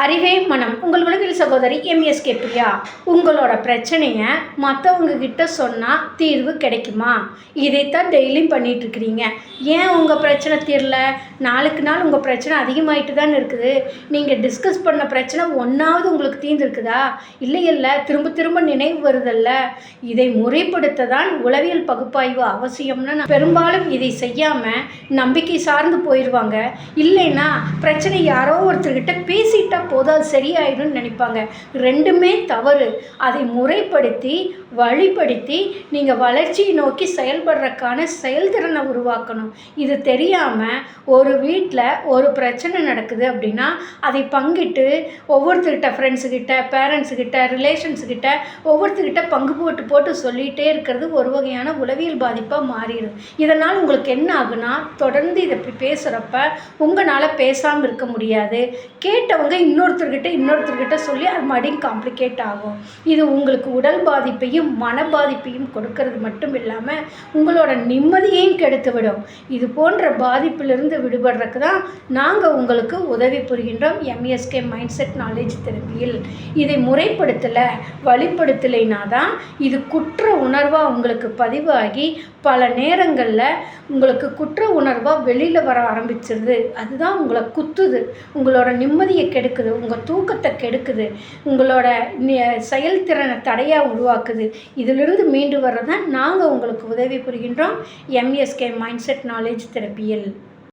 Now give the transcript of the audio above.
அறிவே மனம். உங்கள் உளவியல் சகோதரி எம்எஸ்கே பிரியா. உங்களோட பிரச்சனையை மற்றவங்க கிட்ட சொன்னால் தீர்வு கிடைக்குமா? இதைத்தான் டெய்லியும் பண்ணிகிட்ருக்கிறீங்க. ஏன் உங்கள் பிரச்சனை தீரல? நாளுக்கு நாள் உங்கள் பிரச்சனை அதிகமாகிட்டு தான் இருக்குது. நீங்கள் டிஸ்கஸ் பண்ண பிரச்சனை ஒன்றாவது உங்களுக்கு தீர்ந்துருக்குதா? இல்லை திரும்ப திரும்ப நினைவு வருதல்ல. இதை முறைப்படுத்த தான் உளவியல் பகுப்பாய்வு அவசியம்னு பெரும்பாலும் இதை செய்யாமல் நம்பிக்கை சார்ந்து போயிடுவாங்க. இல்லைன்னா பிரச்சனை யாரோ ஒருத்தர்கிட்ட பேசிட்டா போதும் அது சரியாயிடும்னு நினைப்பாங்க. ரெண்டுமே தவறு. அதை முறைப்படுத்தி வழிப்படுத்தி நீங்கள் வளர்ச்சியை நோக்கி செயல்படுறதுக்கான செயல்திறனை உருவாக்கணும். இது தெரியாமல் ஒரு வீட்டில் ஒரு பிரச்சனை நடக்குது அப்படின்னா அதை பங்கிட்டு ஒவ்வொருத்தர்கிட்ட ஃப்ரெண்ட்ஸுக்கிட்ட, பேரண்ட்ஸுக்கிட்ட, ரிலேஷன்ஸுக்கிட்ட ஒவ்வொருத்தர்கிட்ட பங்கு போட்டு சொல்லிகிட்டே இருக்கிறது ஒரு வகையான உளவியல் பாதிப்பாக மாறிடும். இதனால் உங்களுக்கு என்ன ஆகுனா, தொடர்ந்து இதை பேசுகிறப்ப உங்களால் பேசாமல் இருக்க முடியாது. கேட்டவங்க இன்னொருத்தர்கிட்ட சொல்லி அது மறுபடியும் காம்ப்ளிகேட் ஆகும். இது உங்களுக்கு உடல் பாதிப்பையும் மன பாதிப்பையும் கொடுக்கறது மட்டும் இல்லாமல் உங்களோட நிம்மதியையும் கெடுத்து விடும். இது போன்ற பாதிப்பிலிருந்து விடுபடுறதுக்கு தான் நாங்கள் உங்களுக்கு உதவி புரிகின்றோம் எம்எஸ்கே மைண்ட் செட் நாலேஜ் தெரப்பியில். இதை வழிப்படுத்தலைனா தான் இது குற்ற உணர்வாக உங்களுக்கு பதிவாகி பல நேரங்களில் உங்களுக்கு குற்ற உணர்வாக வெளியில் வர ஆரம்பிச்சிருது. அதுதான் உங்களை குத்துது, உங்களோட நிம்மதியை கெடுக்குது, உங்கள் தூக்கத்தை கெடுக்குது, உங்களோட செயல்திறனை தடையாக உருவாக்குது. இதிலிருந்து மீண்டு வர்றதான் நாங்கள் உங்களுக்கு உதவி புரிகின்றோம் எம்எஸ்கே மைண்ட் செட் நாலேஜ் தெரப்பியில்.